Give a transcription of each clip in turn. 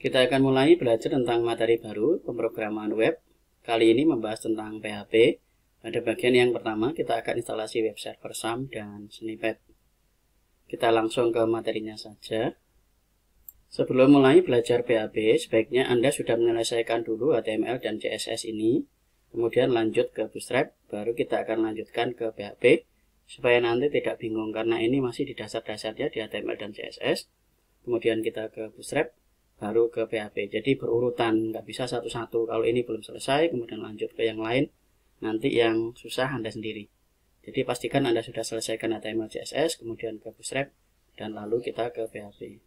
Kita akan mulai belajar tentang materi baru, pemrograman web. Kali ini membahas tentang PHP. Pada bagian yang pertama, kita akan instalasi web server SAM dan snippet. Kita langsung ke materinya saja. Sebelum mulai belajar PHP, sebaiknya Anda sudah menyelesaikan dulu HTML dan CSS ini. Kemudian lanjut ke Bootstrap, baru kita akan lanjutkan ke PHP. Supaya nanti tidak bingung, karena ini masih di dasar-dasarnya di HTML dan CSS. Kemudian kita ke Bootstrap, baru ke PHP. Jadi berurutan, nggak bisa satu-satu. Kalau ini belum selesai, kemudian lanjut ke yang lain. Nanti yang susah Anda sendiri. Jadi pastikan Anda sudah selesaikan HTML, CSS, kemudian ke Bootstrap, dan lalu kita ke PHP.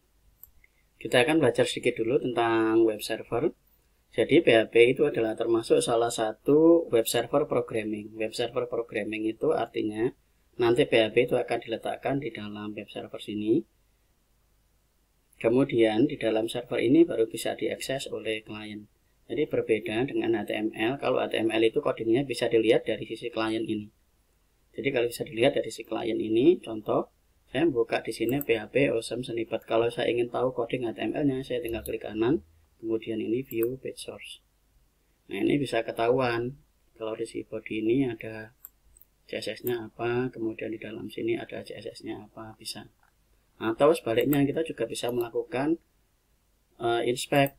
Kita akan belajar sedikit dulu tentang web server. Jadi PHP itu adalah termasuk salah satu web server programming. Web server programming itu artinya nanti PHP itu akan diletakkan di dalam web server sini. Kemudian di dalam server ini baru bisa diakses oleh klien. Jadi berbeda dengan HTML. Kalau HTML itu codingnya bisa dilihat dari sisi klien ini. Jadi kalau bisa dilihat dari sisi klien ini, contoh saya buka di sini PHP Awesome Snippet. Kalau saya ingin tahu coding HTML-nya, saya tinggal klik kanan, kemudian ini View Page Source. Nah ini bisa ketahuan. Kalau di sisi body ini ada CSS-nya apa, kemudian di dalam sini ada CSS-nya apa, bisa. Atau sebaliknya kita juga bisa melakukan inspect.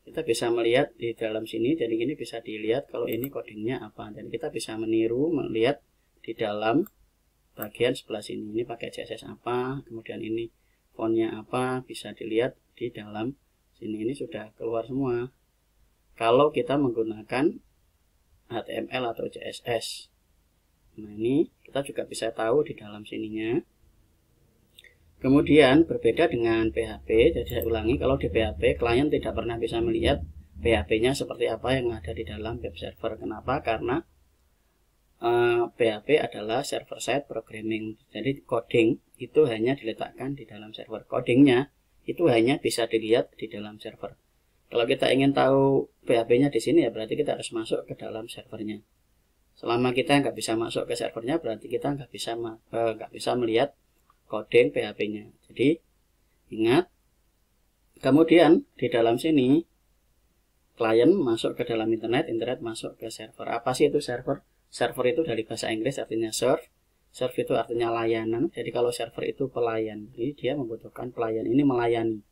Kita bisa melihat di dalam sini, jadi ini bisa dilihat kalau ini codingnya apa. Dan kita bisa meniru, melihat di dalam bagian sebelah sini. Ini pakai CSS apa, kemudian ini fontnya apa, bisa dilihat di dalam sini. Ini sudah keluar semua. Kalau kita menggunakan HTML atau CSS. Nah ini kita juga bisa tahu di dalam sininya. Kemudian berbeda dengan PHP, jadi saya ulangi, kalau di PHP klien tidak pernah bisa melihat PHP-nya seperti apa yang ada di dalam web server. Kenapa? Karena PHP adalah server-side programming. Jadi coding itu hanya diletakkan di dalam server. Codingnya itu hanya bisa dilihat di dalam server. Kalau kita ingin tahu PHP-nya di sini ya berarti kita harus masuk ke dalam servernya. Selama kita nggak bisa masuk ke servernya berarti kita nggak bisa melihat coding PHP-nya. Jadi ingat, kemudian di dalam sini klien masuk ke dalam internet masuk ke server. Apa sih itu server? Server itu dari bahasa Inggris artinya serve. Serve itu artinya layanan. Jadi kalau server itu pelayan. Jadi dia membutuhkan pelayan ini melayani.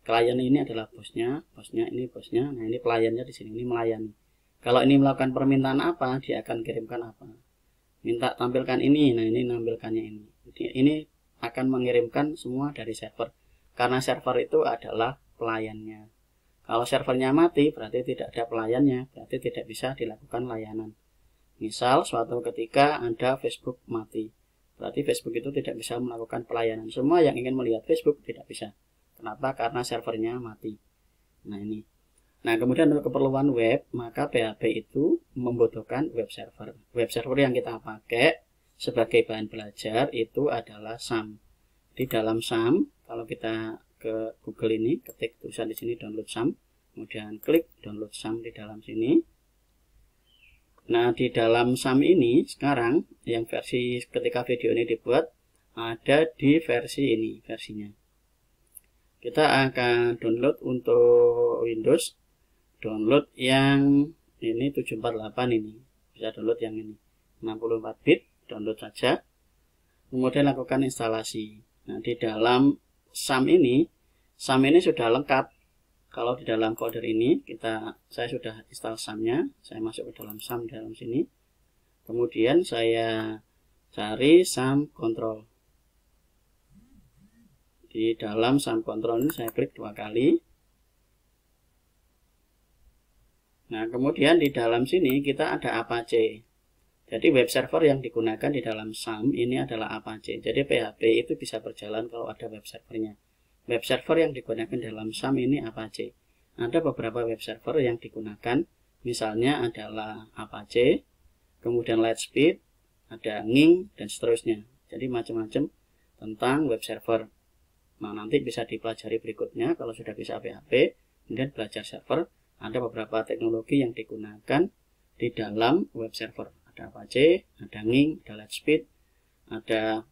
Klien ini adalah bosnya, bosnya ini bosnya. Nah ini pelayannya di sini, ini melayani. Kalau ini melakukan permintaan apa, dia akan kirimkan apa. Minta tampilkan ini, nah ini nampilkannya ini. Jadi ini akan mengirimkan semua dari server. Karena server itu adalah pelayannya. Kalau servernya mati, berarti tidak ada pelayannya, berarti tidak bisa dilakukan layanan. Misal, suatu ketika ada Facebook mati, berarti Facebook itu tidak bisa melakukan pelayanan. Semua yang ingin melihat Facebook tidak bisa. Kenapa? Karena servernya mati. Nah ini. Nah kemudian untuk keperluan web, maka PHP itu membutuhkan web server. Web server yang kita pakai sebagai bahan belajar itu adalah SAM. Di dalam SAM, kalau kita ke Google ini, ketik tulisan di sini download SAM, kemudian klik download SAM di dalam sini. Nah, di dalam SAM ini sekarang yang versi ketika video ini dibuat ada di versi ini, versinya. Kita akan download untuk Windows, download yang ini 748 ini. Bisa download yang ini 64 bit. Download saja, kemudian lakukan instalasi. Nah di dalam SAM ini sudah lengkap. Kalau di dalam folder ini saya sudah install SAM-nya, saya masuk ke dalam SAM di dalam sini. Kemudian saya cari SAM control. Di dalam SAM control ini saya klik 2 kali. Nah kemudian di dalam sini kita ada Apache. Jadi web server yang digunakan di dalam SAM ini adalah Apache. Jadi PHP itu bisa berjalan kalau ada web servernya. Web server yang digunakan dalam SAM ini Apache. Ada beberapa web server yang digunakan, misalnya adalah Apache, kemudian Lightspeed, ada Ning, dan seterusnya. Jadi macam-macam tentang web server. Nah nanti bisa dipelajari berikutnya kalau sudah bisa PHP, kemudian belajar server. Ada beberapa teknologi yang digunakan di dalam web server. Ada Apache, ada Ning, ada Lightspeed, ada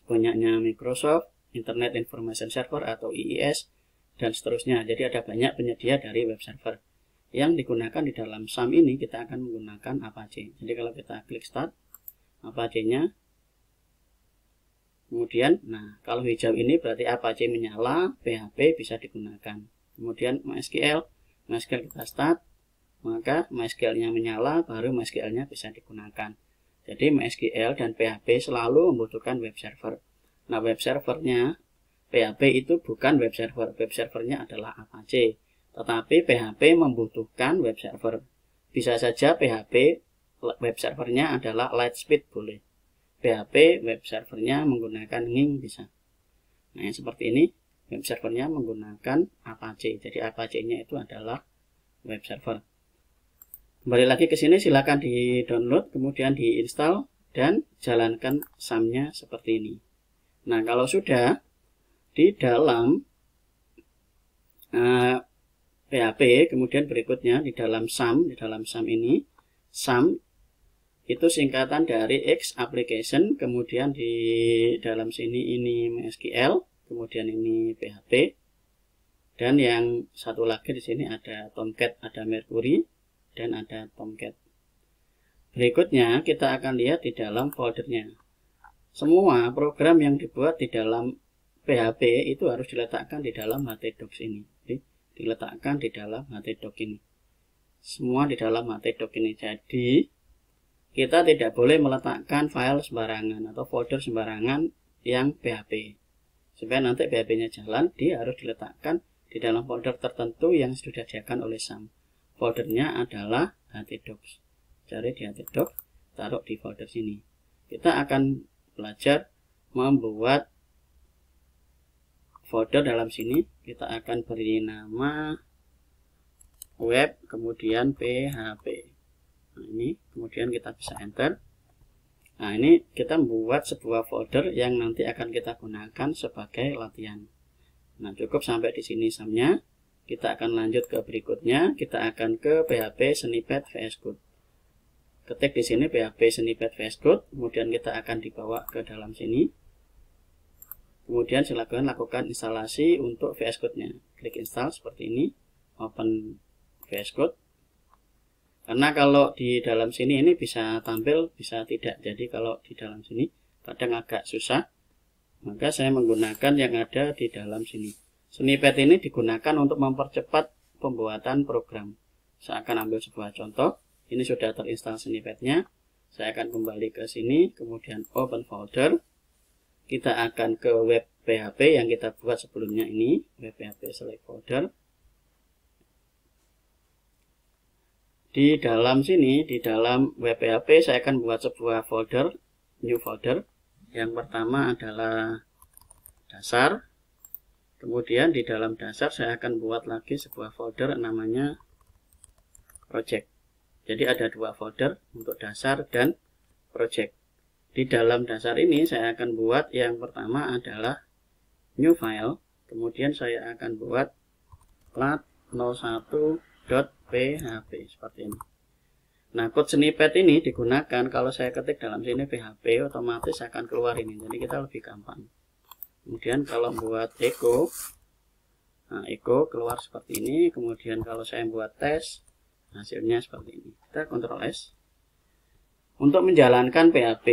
punyanya Microsoft, Internet Information Server atau IIS, dan seterusnya. Jadi ada banyak penyedia dari web server. Yang digunakan di dalam SAM ini kita akan menggunakan Apache. Jadi kalau kita klik start, Apache-nya, kemudian, nah kalau hijau ini berarti Apache menyala, PHP bisa digunakan. Kemudian MySQL kita start, maka MySQL-nya menyala, baru MySQL-nya bisa digunakan. Jadi MySQL dan PHP selalu membutuhkan web server. Nah, web servernya PHP itu bukan web server. Web servernya adalah Apache. Tetapi PHP membutuhkan web server. Bisa saja PHP web servernya adalah Lightspeed boleh. PHP web servernya menggunakan Nging bisa. Nah, seperti ini web servernya menggunakan Apache. Jadi Apache-nya itu adalah web server. Kembali lagi ke sini, silakan di-download, kemudian di-install dan jalankan SAM-nya seperti ini. Nah, kalau sudah di dalam PHP, kemudian berikutnya di dalam SAM ini, SAM itu singkatan dari X application, kemudian di dalam sini ini MySQL, kemudian ini PHP, dan yang satu lagi di sini ada Tomcat, ada Mercury, dan ada Tomcat. Berikutnya kita akan lihat di dalam foldernya. Semua program yang dibuat di dalam PHP itu harus diletakkan di dalam htdocs ini. Jadi, diletakkan di dalam htdocs ini. Semua di dalam htdocs ini. Jadi, kita tidak boleh meletakkan file sembarangan atau folder sembarangan yang PHP. Supaya nanti PHP-nya jalan, dia harus diletakkan di dalam folder tertentu yang sudah disediakan oleh SAM. Foldernya adalah htdocs. Cari di htdocs, taruh di folder sini. Kita akan belajar membuat folder dalam sini. Kita akan beri nama web, kemudian PHP. Nah, ini kemudian kita bisa enter. Nah, ini kita membuat sebuah folder yang nanti akan kita gunakan sebagai latihan. Nah, cukup sampai di sini SAM-nya. Kita akan lanjut ke berikutnya. Kita akan ke PHP snippet VS Code. Ketik di sini PHP snippet VS Code, kemudian kita akan dibawa ke dalam sini. Kemudian silakan lakukan instalasi untuk VS Code-nya. Klik install seperti ini, open VS Code. Karena kalau di dalam sini ini bisa tampil, bisa tidak. Jadi kalau di dalam sini kadang agak susah, maka saya menggunakan yang ada di dalam sini. Snippet ini digunakan untuk mempercepat pembuatan program. Saya akan ambil sebuah contoh. Ini sudah terinstall snippetnya. Saya akan kembali ke sini, kemudian open folder. Kita akan ke web PHP yang kita buat sebelumnya ini, web PHP select folder. Di dalam sini, di dalam web PHP saya akan buat sebuah folder, new folder. Yang pertama adalah dasar. Kemudian di dalam dasar saya akan buat lagi sebuah folder namanya project. Jadi ada dua folder untuk dasar dan project. Di dalam dasar ini saya akan buat yang pertama adalah new file. Kemudian saya akan buat lat01.php seperti ini. Nah, code snippet ini digunakan kalau saya ketik dalam sini PHP, otomatis akan keluar ini. Jadi kita lebih gampang. Kemudian kalau buat echo, nah echo keluar seperti ini. Kemudian kalau saya buat tes, hasilnya seperti ini. Kita Ctrl S. Untuk menjalankan PHP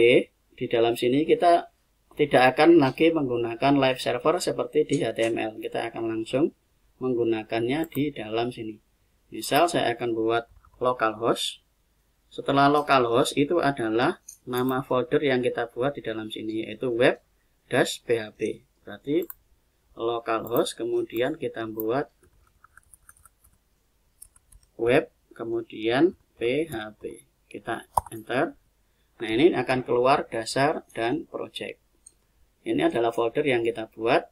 di dalam sini kita tidak akan lagi menggunakan live server seperti di HTML. Kita akan langsung menggunakannya di dalam sini. Misal saya akan buat localhost. Setelah localhost itu adalah nama folder yang kita buat di dalam sini, yaitu web-php. Berarti localhost, kemudian kita buat web, kemudian PHP. Kita enter. Nah, ini akan keluar dasar dan project. Ini adalah folder yang kita buat.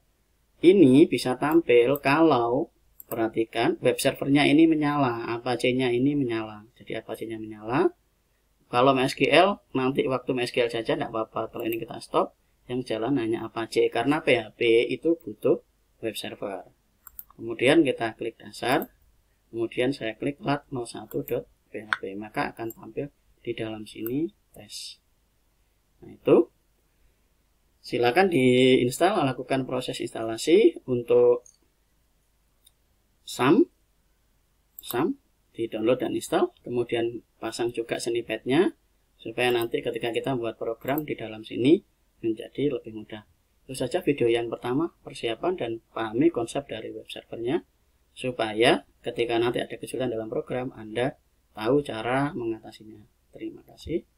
Ini bisa tampil kalau, perhatikan, web servernya ini menyala, Apache-nya ini menyala. Jadi Apache-nya menyala. Kalau MySQL, nanti waktu MySQL saja tidak apa-apa. Kalau ini kita stop, yang jalan hanya Apache. Karena PHP itu butuh web server. Kemudian kita klik dasar. Kemudian saya klik lat01.php. Maka akan tampil di dalam sini tes. Nah, itu. Silakan diinstal, lakukan proses instalasi. Untuk SAM di download dan install, kemudian pasang juga snippetnya supaya nanti ketika kita membuat program di dalam sini menjadi lebih mudah. Itu saja video yang pertama, persiapan dan pahami konsep dari web servernya supaya ketika nanti ada kesulitan dalam program Anda tahu cara mengatasinya. Terima kasih.